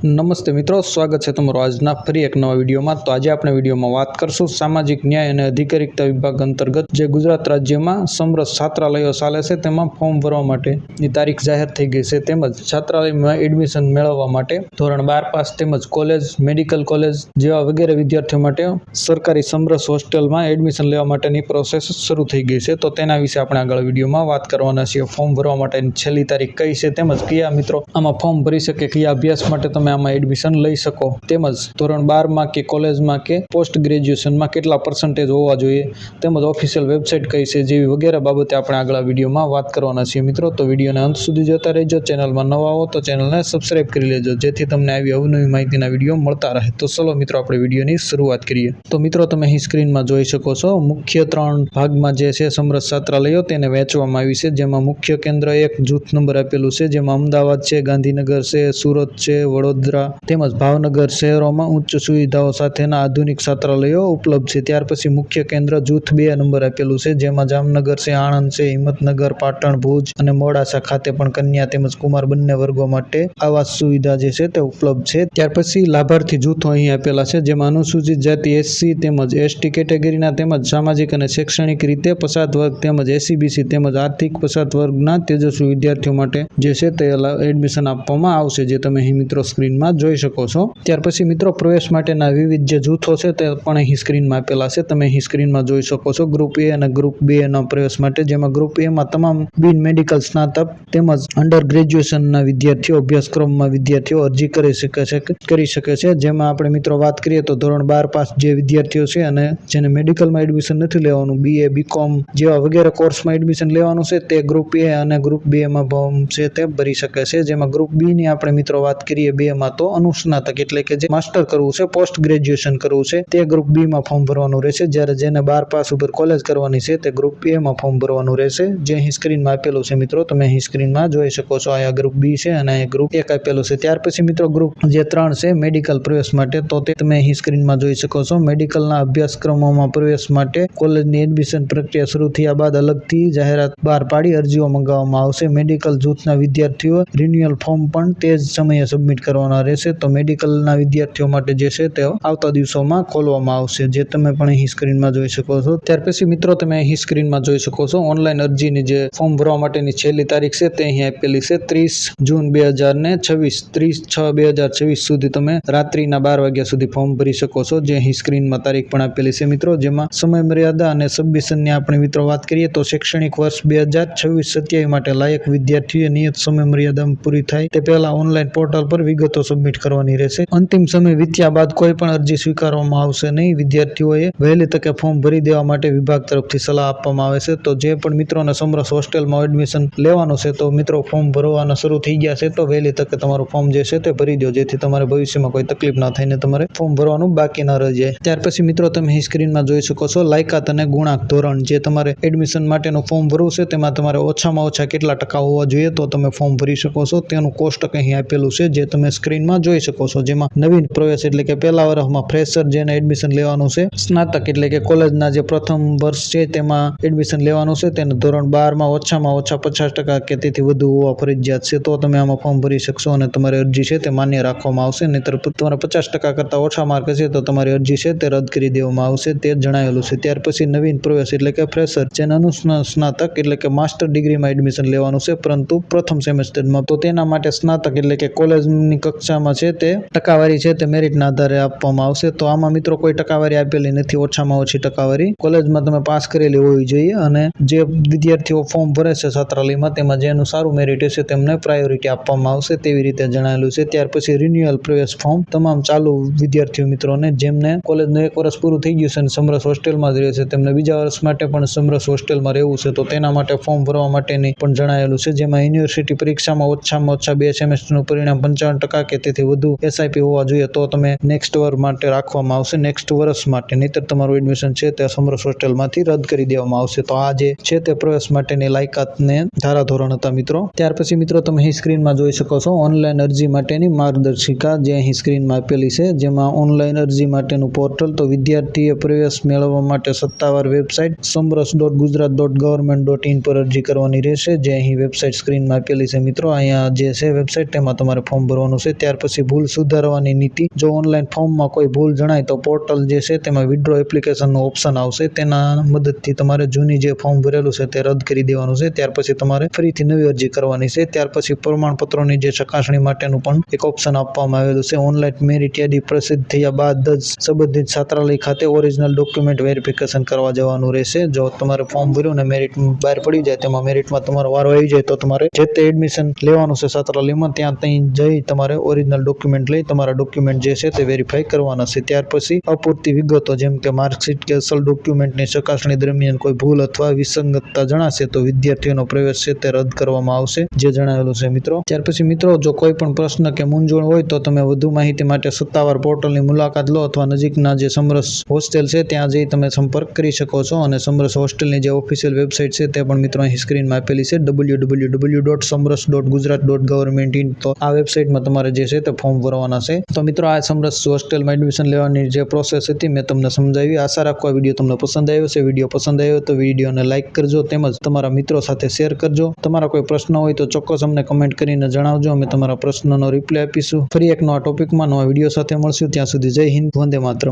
નમસ્તે મિત્રો, સ્વાગત છે તમારું આજના ફરી એક નવા વિડીયોમાં। તો આજે આપણે વિડીયોમાં વાત કરશું સામાજિક ન્યાય અને અધિકારિતા વિભાગ અંતર્ગત જે ગુજરાત રાજ્યમાં સમરસ છાત્રાલયો ચાલે છે તેમાં ફોર્મ ભરવા માટેની તારીખ જાહેર થઈ ગઈ છે। તેમજ છાત્રાલયમાં એડમિશન મેળવવા માટે ધોરણ 12 પાસ તેમજ કોલેજ, મેડિકલ કોલેજ જેવા વગેરે વિદ્યાર્થીઓ માટે સરકારી સમરસ હોસ્ટેલમાં એડમિશન લેવા માટેની પ્રોસેસ શરૂ થઈ ગઈ છે। તો તેના વિશે આપણે આગળ વિડીયોમાં વાત કરવાના છીએ। ફોર્મ ભરવા માટેની છેલ્લી તારીખ કઈ છે તેમજ કયા મિત્રો આમાં ફોર્મ ભરી શકે, કયા અભ્યાસ માટે તમે આમાં એડમિશન લઈ શકો, તેમજ ધોરણ 12માં કે કોલેજમાં કે પોસ્ટ ગ્રેજ્યુએશનમાં કેટલા પર્સન્ટેજ હોવા જોઈએ, તેમજ ઓફિશિયલ વેબસાઇટ કઈ છે જેવી વગેરે બાબતે આપણે આગળ વિડીયોમાં વાત કરવાના છીએ મિત્રો। તો વિડીયોને અંત સુધી જોતા રહેજો। ચેનલમાં નવા હો તો ચેનલને સબસ્ક્રાઇબ કરી લેજો જેથી તમને આવી અવનવી માહિતીના વિડીયો મળતા રહે। તો ચલો મિત્રો, આપણે વિડીયોની શરૂઆત કરીએ। તો મિત્રો, તમે અહીં સ્ક્રીનમાં જોઈ શકો છો મુખ્ય 3 ભાગમાં જે છે સમરસ છાત્રાલયો તેને વહેંચવામાં આવી છે, જેમાં મુખ્ય કેન્દ્ર 1 જૂથ નંબર આપેલું છે, જેમાં અમદાવાદ છે, ગાંધીનગર છે, સુરત છે, વડોદરા તેમજ ભાવનગર શહેરોમાં ઉચ્ચ સુવિધાઓ સાથેના આધુનિક છાત્રાલયો ઉપલબ્ધ છે। ત્યાર પછી મુખ્ય કેન્દ્ર જૂથ 2 નંબર આપેલું છે, જેમાં જામનગર છે, આણંદ છે, હિંમતનગર, પાટણ, ભુજ અને મોડાસા ખાતે પણ કન્યા તેમજ કુમાર બંને વર્ગો માટે આવાસ સુવિધા જે છે તે ઉપલબ્ધ છે। ત્યાર પછી લાભાર્થી જૂથો અહીં આપેલા છે, જેમાં અનુસૂચિત જાતિ SC તેમજ ST કેટેગરીના તેમજ સામાજિક અને શૈક્ષણિક રીતે પછાત વર્ગ તેમજ SCBC તેમજ આર્થિક પછાત વર્ગના તેજસ્વી વિદ્યાર્થીઓ માટે જે છે તે એડમિશન આપવામાં આવશે, જે તમે અહીં મિત્રો સ્ક્રીનમાં જોઈ શકો છો। ત્યાર પછી મિત્રો, પ્રવેશ માટેના વિવિધ જે જૂથો છે તે પણ અહીં સ્ક્રીનમાં આપેલા છે, તમે અહીં સ્ક્રીનમાં જોઈ શકો છો। ગ્રુપ A અને ગ્રુપ B ના પ્રવેશ માટે, જેમાં ગ્રુપ A માં તમામ બિન મેડિકલ સ્નાતક તેમજ અંડર ગ્રેજ્યુએશનના વિદ્યાર્થીઓ અભ્યાસક્રમમાં વિદ્યાર્થીઓ અરજી કરી શકે છે। જેમાં આપણે મિત્રો વાત કરીએ તો ધોરણ 12 પાસ જે વિદ્યાર્થીઓ છે અને જેને મેડિકલમાં એડમિશન નથી લેવાનું, BA, BCom જેવા વગેરે કોર્સમાં એડમિશન લેવાનું છે, તે ગ્રુપ A અને ગ્રુપ B માં ફોર્મ છે તે ભરી શકે છે। જેમાં ગ્રુપ B ની આપણે મિત્રો વાત કરીએ 2 માં તો અનુસ્નાતક એટલે કે જે માસ્ટર કરવું છે, પોસ્ટ ગ્રેજ્યુએશન કરવું છે, તે ગ્રુપ B માં ફોર્મ ભરવાનું રહેશે। જ્યારે જેને 12 પાસ ઉપર કોલેજ કરવાની છે તે ગ્રુપ A માં ફોર્મ ભરવાનું રહેશે, જે અહીં સ્ક્રીનમાં આપેલું છે મિત્રો, તમે અહીં સ્ક્રીનમાં જોઈ શકો છો। આ ગ્રુપ B છે અને આ ગ્રુપ 1 આપેલું છે। ત્યાર પછી મિત્રો ગ્રુપ જે 3 છે મેડિકલ પ્રવેશ માટે, તો તે તમે અહીં સ્ક્રીનમાં જોઈ શકો છો। મેડિકલના અભ્યાસક્રમોમાં પ્રવેશ માટે કોલેજની એડમિશન પ્રક્રિયા શરૂ થયા બાદ અલગથી જાહેરાત બહાર પાડી અરજીઓ મંગાવવામાં આવશે। મેડિકલ જૂથના વિદ્યાર્થીઓ રિન્યુઅલ ફોર્મ પણ તે જ સમયે સબમિટ કરવાના રહેશે। તો મેડિકલના વિદ્યાર્થીઓ માટે જે છે તે આવતા દિવસોમાં ખોલવામાં આવશે, જે તમે પણ અહીં સ્ક્રીનમાં જોઈ શકો છો। ત્યાર પછી મિત્રો, તમે અહીં સ્ક્રીનમાં જોઈ શકો છો ઓનલાઈન અરજીની જે ફોર્મ ભરવા માટેની છેલ્લી તારીખ છે તે અહીં આપેલી છે 30 જૂન 2026, 30/6/2026 સુધી તમે રાત્રિના 12 વાગ્યા સુધી ફોર્મ ભરી શકો છો, જે અહીં સ્ક્રીનમાં તારીખ પણ આપેલી છે મિત્રો। જેમાં સમય મર્યાદા અને સબમિશનની આપણે મિત્રો વાત કરીએ તો શૈક્ષણિક વર્ષ 2026-27 માટે લાયક વિદ્યાર્થીઓએ નિયત સમય મર્યાદા પૂરી થાય તે પહેલા ઓનલાઈન પોર્ટલ પર વિગતો સબમિટ કરવાની રહેશે। અંતિમ સમય વીત્યા બાદ કોઈ પણ અરજી સ્વીકારવામાં આવશે નહીં। વિદ્યાર્થીઓએ વહેલી તકે ફોર્મ ભરી દેવા માટે વિભાગ તરફથી સલાહ આપવામાં આવે છે। તો જે પણ મિત્રોને સમરસ હોસ્ટેલમાં એડમિશન લેવાનું છે તો મિત્રો ફોર્મ ભરવાના શરૂ થઈ ગયા છે, તો વહેલી તકે તમારું ફોર્મ જે છે તે ભરી દો, જેથી તમારે ભવિષ્યમાં કોઈ તકલીફ ના થાય ને તમારે ફોર્મ ભરવાનું બાકી ન રહી જાય। ત્યાર પછી મિત્રો, તમે અહીં સ્ક્રીનમાં જોઈ શકો છો લાયકાત અને ગુણાંક ધોરણ, જે તમારે એડમિશન માટેનું ફોર્મ ભરવું છે તેમાં તમારે ઓછામાં ઓછા કેટલા ટકા હોવા જોઈએ તો તમે ફોર્મ ભરી શકો છો, તેનું કોષ્ટક અહીં આપેલું છે, જે તમે સ્ક્રીનમાં જોઈ શકો છો। જેમાં નવીન પ્રવેશ એટલે કે પહેલા વર્ષમાં ફ્રેશર જેને એડમિશન લેવાનું છે, સ્નાતક એટલે કે કોલેજના જે પ્રથમ વર્ષ છે તેમાં એડમિશન લેવાનું છે, તેને ધોરણ 12માં ઓછામાં ઓછા 50% કે તેથી વધુ હોવા ફરજિયાત છે, તો તમે આમાં ફોર્મ ભરી શકશો અને તમારી અરજી છે તે માન્ય રાખવામાં આવશે। નહીંતર તમારા 50% કરતાં ઓછા માર્ક છે તો તમારી અરજી છે તે રદ કરી દેવામાં આવશે, તે જણાવેલું છે। ત્યાર પછી નવીન પ્રવેશ એટલે કે ફ્રેશર જેને અનુસ્નાતક એટલે કે માસ્ટર ડિગ્રીમાં એડમિશન લેવાનું છે, પરંતુ પ્રથમ સેમેસ્ટરમાં, તો તેના માટે સ્નાતક એટલે કે કોલેજની કક્ષામાં છે તે ટકાવારી છે તે મેરિટના આધારે આપવામાં આવશે। તો આમાં મિત્રો કોઈ ટકાવારી આપેલી નથી, ઓછામાં ઓછી ટકાવારી કોલેજમાં તમે પાસ કરેલી હોવી જોઈએ, અને જે વિદ્યાર્થીઓ ફોર્મ ભરે છે છાત્રાલયમાં તેમાં જેનું સારું મેરિટ હશે તેમને પ્રાયોરિટી આપવામાં આવશે, તેવી રીતે જણાવેલું છે। ત્યાર પછી રિન્યુઅલ પ્રવેશ ફોર્મ તમામ ચાલુ વિદ્યાર્થીઓ મિત્રોને જેમને કોલેજનું 1 વર્ષ પૂરું થઈ ગયું છે અને સમરસ હોસ્ટેલમાં જ રહે છે, તેમને બીજા વર્ષ માટે પણ સમરસ હોસ્ટેલમાં રહેવું છે, તો તેના માટે ફોર્મ ભરવા માટેની પણ જણાવેલું છે। જેમાં યુનિવર્સિટી પરીક્ષામાં ઓછામાં ઓછા 2 સેમેસ્ટરનું પરિણામ 55% કે તેથી વધુ SIP હોવા જોઈએ, તો તમે નેક્સ્ટ વર્ષ માટે રાખવામાં આવશે, નેક્સ્ટ વર્ષ માટે, નહીંતર તમારું એડમિશન છે તે સમરસ હોસ્ટેલમાંથી રદ કરી દેવામાં આવશે। તો આ જે છે તે પ્રવેશ માટેની લાયકાતને ધારાધોરણ હતા મિત્રો। ત્યાર પછી મિત્રો, તમે અહીં સ્ક્રીનમાં જોઈ શકો છો ઓનલાઈન અરજી માટેની માર્ગદર્શિકા, જે અહીં સ્ક્રીનમાં આપેલી છે। જેમાં ઓનલાઈન અરજી માટેનું પોર્ટલ, તો વિદ્યાર્થીએ પ્રવેશ મેળવવા માટે સત્તાવાર વેબસાઇટ samras.gujarat.government.in પર અરજી કરવાની રહેશે, જે અહીં વેબસાઇટ સ્ક્રીનમાં આપેલી છે મિત્રો। અહીંયા જે છે વેબસાઇટ તેમાં તમારે ફોર્મ ભરવાનું છે। છે. ત્યાર પછી ભૂલ સુધારવાની નીતિ. જો ઓનલાઈન ફોર્મમાં કોઈ ભૂલ જણાય તો પોર્ટલ જે છે તેમાં વિડ્રો એપ્લિકેશનનું ઓપ્શન આવશે. તેના મદદથી તમારે જૂની જે ફોર્મ ભરેલું છે તે રદ કરી દેવાનું છે. ત્યાર પછી તમારે ફરીથી નવી અરજી કરવાની છે. ત્યાર પછી પ્રમાણપત્રોની જે ચકાસણી માટેનું પણ એક ઓપ્શન આપવામાં આવેલું છે. ઓનલાઈન મેરિટ યાદી પ્રસિદ્ધ થયા બાદ જ સંબંધિત છાત્રાલય ખાતે ઓરિજિનલ ડોક્યુમેન્ટ વેરિફિકેશન કરવા જવાનું રહેશે. જો તમારે ફોર્મ ભર્યું ને મેરિટ બહાર પડી જાય, તેમાં મેરિટમાં તમારો વારો આવી જાય તો તમારે જે તે એડમિશન લેવાનું છે છાત્રાલયમાં, ત્યાં જઈ તમારે ઓરિજિનલ ડોક્યુમેન્ટ લઈ તમારા ડોક્યુમેન્ટ જે છે તે વેરીફાઈ કરવાના છે. ત્યાર પછી અપૂરતી વિગતો જેમ કે માર્કશીટ કે અસલ ડોક્યુમેન્ટની ચકાસણી દરમિયાન કોઈ ભૂલ અથવા વિસંગતતા જણાશે તો વિદ્યાર્થીઓનો પ્રવેશ છે તે રદ કરવામાં આવશે, જે જણાવેલું છે મિત્રો. ત્યાર પછી મિત્રો, જો કોઈ પણ પ્રશ્ન કે મૂંઝવણ હોય તો તમે વધુ માહિતી માટે સત્તાવાર પોર્ટલની મુલાકાત લો અથવા નજીકના જે સમરસ હોસ્ટેલ છે ત્યાં જઈ તમે સંપર્ક કરી શકો છો. અને સમરસ હોસ્ટેલની જે ઓફિશિયલ વેબસાઇટ છે તે પણ મિત્રો અહીં સ્ક્રીનમાં આપેલી છે, www.samras.gujarat.government.in. તો આ વેબસાઇટમાં તમારે જે છે તે ફોર્મ ભરવાના છે. તો મિત્રો, આ સમરસ હોસ્ટેલમાં એડમિશન લેવાની જે પ્રોસેસ હતી મેં તમને સમજાવી. આશા રાખો આ વિડીયો તમને પસંદ આવ્યો છે. વિડીયો પસંદ આવ્યો તો વિડીયોને લાઇક કરજો, તેમજ તમારા મિત્રો સાથે શેર કરજો. તમારા કોઈ પ્રશ્ન હોય તો ચોક્કસ અમને કમેન્ટ કરીને જણાવજો. અમે તમારા પ્રશ્નનો રિપ્લાય આપીશું. ફરી એક નવા ટોપિકમાં નવા વિડીયો સાથે મળશું. ત્યાં સુધી જય હિન્દ, વંદે માતરમ.